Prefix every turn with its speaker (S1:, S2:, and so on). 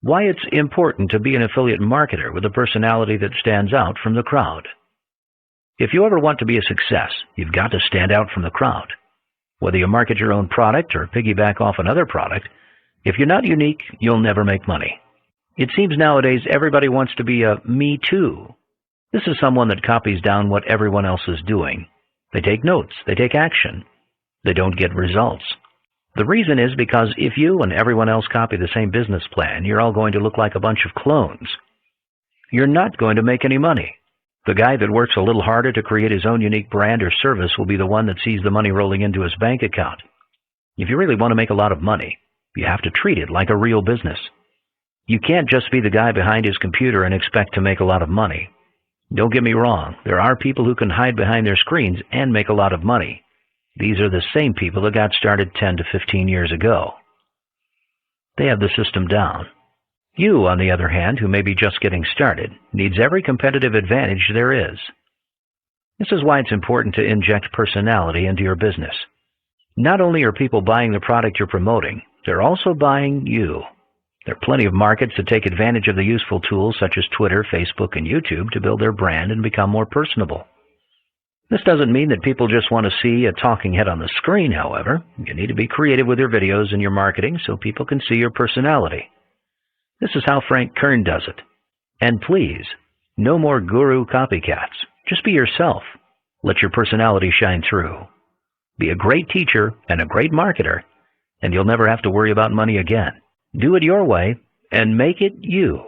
S1: Why it's important to be an affiliate marketer with a personality that stands out from the crowd. If you ever want to be a success, you've got to stand out from the crowd. Whether you market your own product or piggyback off another product, if you're not unique, you'll never make money. It seems nowadays everybody wants to be a me too. This is someone that copies down what everyone else is doing. They take notes, they take action. They don't get results. The reason is because if you and everyone else copy the same business plan, you're all going to look like a bunch of clones. You're not going to make any money. The guy that works a little harder to create his own unique brand or service will be the one that sees the money rolling into his bank account. If you really want to make a lot of money, you have to treat it like a real business. You can't just be the guy behind his computer and expect to make a lot of money. Don't get me wrong, there are people who can hide behind their screens and make a lot of money. These are the same people that got started 10 to 15 years ago. They have the system down. You, on the other hand, who may be just getting started, needs every competitive advantage there is. This is why it's important to inject personality into your business. Not only are people buying the product you're promoting, they're also buying you. There are plenty of markets that take advantage of the useful tools such as Twitter, Facebook, and YouTube to build their brand and become more personable. This doesn't mean that people just want to see a talking head on the screen, however. You need to be creative with your videos and your marketing so people can see your personality. This is how Frank Kern does it. And please, no more guru copycats. Just be yourself. Let your personality shine through. Be a great teacher and a great marketer, and you'll never have to worry about money again. Do it your way and make it you.